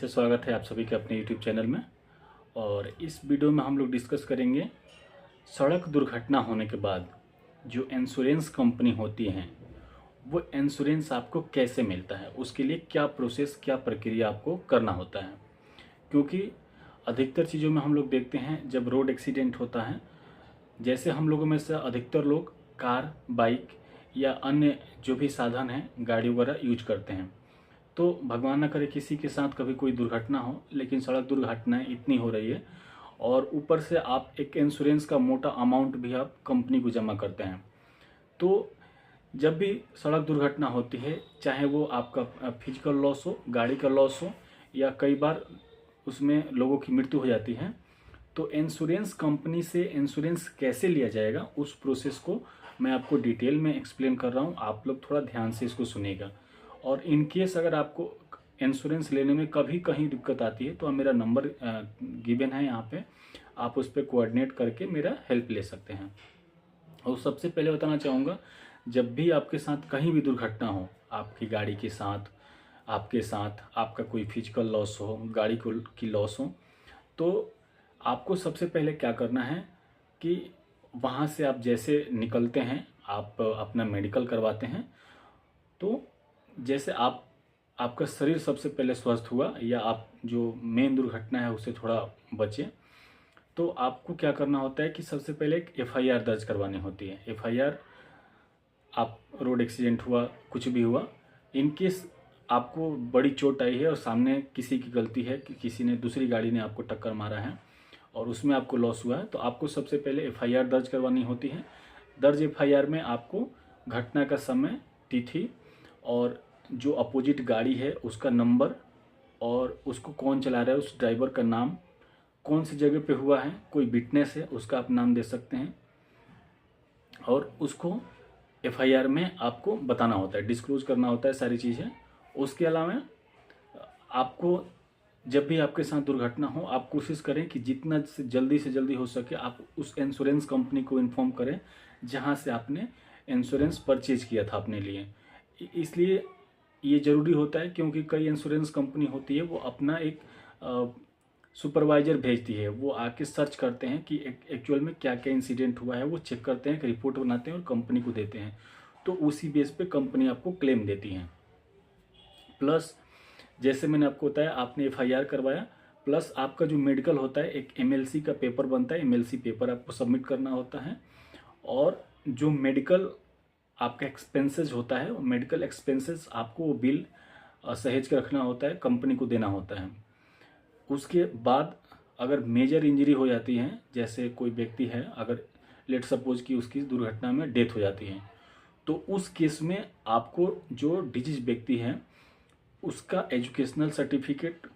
से स्वागत है आप सभी के अपने YouTube चैनल में। और इस वीडियो में हम लोग डिस्कस करेंगे सड़क दुर्घटना होने के बाद जो इंश्योरेंस कंपनी होती हैं वो इंश्योरेंस आपको कैसे मिलता है, उसके लिए क्या प्रोसेस क्या प्रक्रिया आपको करना होता है। क्योंकि अधिकतर चीज़ों में हम लोग देखते हैं जब रोड एक्सीडेंट होता है, जैसे हम लोगों में से अधिकतर लोग कार, बाइक या अन्य जो भी साधन हैं, गाड़ी वगैरह यूज करते हैं। तो भगवान ना करे किसी के साथ कभी कोई दुर्घटना हो, लेकिन सड़क दुर्घटनाएं इतनी हो रही है और ऊपर से आप एक इंश्योरेंस का मोटा अमाउंट भी आप कंपनी को जमा करते हैं। तो जब भी सड़क दुर्घटना होती है, चाहे वो आपका फिजिकल लॉस हो, गाड़ी का लॉस हो, या कई बार उसमें लोगों की मृत्यु हो जाती है, तो इंश्योरेंस कंपनी से इंश्योरेंस कैसे लिया जाएगा उस प्रोसेस को मैं आपको डिटेल में एक्सप्लेन कर रहा हूँ। आप लोग थोड़ा ध्यान से इसको सुनिएगा। और इन केस अगर आपको इंश्योरेंस लेने में कभी कहीं दिक्कत आती है तो मेरा नंबर गिवन है यहाँ पे, आप उस पर कोऑर्डिनेट करके मेरा हेल्प ले सकते हैं। और सबसे पहले बताना चाहूँगा, जब भी आपके साथ कहीं भी दुर्घटना हो, आपकी गाड़ी के साथ, आपके साथ आपका कोई फिजिकल लॉस हो, गाड़ी को की लॉस हो, तो आपको सबसे पहले क्या करना है कि वहाँ से आप जैसे निकलते हैं, आप अपना मेडिकल करवाते हैं। तो जैसे आपका शरीर सबसे पहले स्वस्थ हुआ या आप जो मेन दुर्घटना है उससे थोड़ा बचे, तो आपको क्या करना होता है कि सबसे पहले एक एफआईआर दर्ज करवानी होती है। एफआईआर, आप रोड एक्सीडेंट हुआ, कुछ भी हुआ, इन केस आपको बड़ी चोट आई है और सामने किसी की गलती है कि किसी ने, दूसरी गाड़ी ने आपको टक्कर मारा है और उसमें आपको लॉस हुआ है, तो आपको सबसे पहले एफआईआर दर्ज करवानी होती है। दर्ज एफआईआर में आपको घटना का समय, तिथि और जो अपोजिट गाड़ी है उसका नंबर और उसको कौन चला रहा है, उस ड्राइवर का नाम, कौन सी जगह पे हुआ है, कोई विटनेस है उसका आप नाम दे सकते हैं, और उसको एफआईआर में आपको बताना होता है, डिस्क्लोज करना होता है सारी चीज़ें। उसके अलावा आपको जब भी आपके साथ दुर्घटना हो, आप कोशिश करें कि जितना से जल्दी हो सके आप उस इंश्योरेंस कंपनी को इन्फॉर्म करें जहां से आपने इंश्योरेंस परचेज किया था अपने लिए। इसलिए ये ज़रूरी होता है क्योंकि कई इंश्योरेंस कंपनी होती है वो अपना एक सुपरवाइजर भेजती है, वो आके सर्च करते हैं कि एक्चुअल में क्या क्या इंसिडेंट हुआ है, वो चेक करते हैं, एक रिपोर्ट बनाते हैं और कंपनी को देते हैं। तो उसी बेस पे कंपनी आपको क्लेम देती है। प्लस जैसे मैंने आपको बताया, आपने एफआईआर करवाया, प्लस आपका जो मेडिकल होता है, एक एमएलसी का पेपर बनता है, एमएलसी पेपर आपको सबमिट करना होता है। और जो मेडिकल आपका एक्सपेंसेस होता है, मेडिकल एक्सपेंसेस आपको वो बिल सहेज के रखना होता है, कंपनी को देना होता है। उसके बाद अगर मेजर इंजरी हो जाती है, जैसे कोई व्यक्ति है, अगर लेट सपोज कि उसकी दुर्घटना में डेथ हो जाती है, तो उस केस में आपको जो डिजीज व्यक्ति है उसका एजुकेशनल सर्टिफिकेट,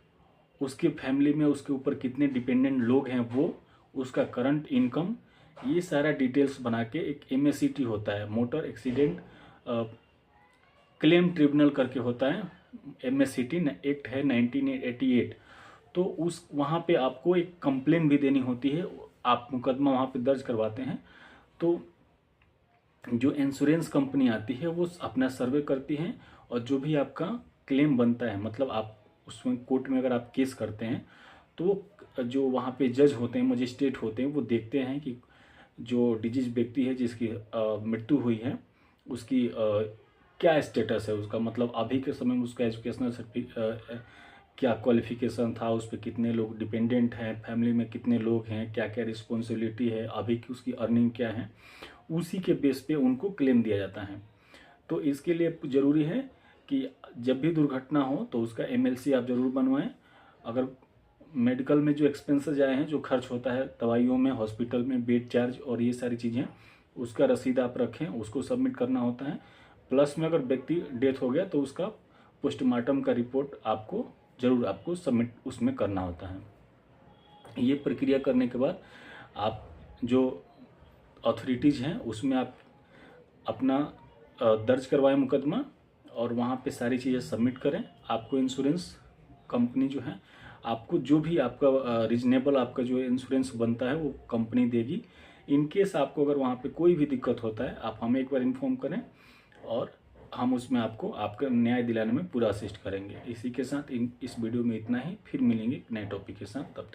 उसके फैमिली में उसके ऊपर कितने डिपेंडेंट लोग हैं वो, उसका करंट इनकम, ये सारा डिटेल्स बना के एक एमएसीटी होता है, मोटर एक्सीडेंट क्लेम ट्रिब्यूनल करके होता है, एमएसीटी एक्ट है 1988। तो उस वहाँ पे आपको एक कंप्लेन भी देनी होती है, आप मुकदमा वहाँ पे दर्ज करवाते हैं। तो जो इंश्योरेंस कंपनी आती है वो अपना सर्वे करती है और जो भी आपका क्लेम बनता है, मतलब आप उसमें कोर्ट में अगर आप केस करते हैं तो जो वहाँ पे जज होते हैं, मजिस्ट्रेट होते हैं, वो देखते हैं कि जो डिजीज व्यक्ति है जिसकी मृत्यु हुई है उसकी क्या स्टेटस है, उसका मतलब अभी के समय में उसका एजुकेशनल क्या क्वालिफिकेशन था, उस पर कितने लोग डिपेंडेंट हैं, फैमिली में कितने लोग हैं, क्या क्या रिस्पॉन्सिबिलिटी है, अभी की उसकी अर्निंग क्या है, उसी के बेस पे उनको क्लेम दिया जाता है। तो इसके लिए ज़रूरी है कि जब भी दुर्घटना हो तो उसका एमएलसी आप ज़रूर बनवाएं। अगर मेडिकल में जो एक्सपेंसेस आए हैं, जो खर्च होता है दवाइयों में, हॉस्पिटल में, बेड चार्ज और ये सारी चीज़ें, उसका रसीद आप रखें, उसको सबमिट करना होता है। प्लस में अगर व्यक्ति डेथ हो गया तो उसका पोस्टमार्टम का रिपोर्ट आपको ज़रूर आपको सबमिट उसमें करना होता है। ये प्रक्रिया करने के बाद आप जो अथॉरिटीज़ हैं उसमें आप अपना दर्ज करवाएं मुकदमा और वहाँ पे सारी चीज़ें सबमिट करें। आपको इंश्योरेंस कंपनी जो है आपको जो भी आपका रीजनेबल आपका जो इंश्योरेंस बनता है वो कंपनी देगी। इन केस आपको अगर वहाँ पे कोई भी दिक्कत होता है आप हमें एक बार इन्फॉर्म करें और हम उसमें आपको आपका न्याय दिलाने में पूरा असिस्ट करेंगे। इसी के साथ इस वीडियो में इतना ही, फिर मिलेंगे नए टॉपिक के साथ, तब तक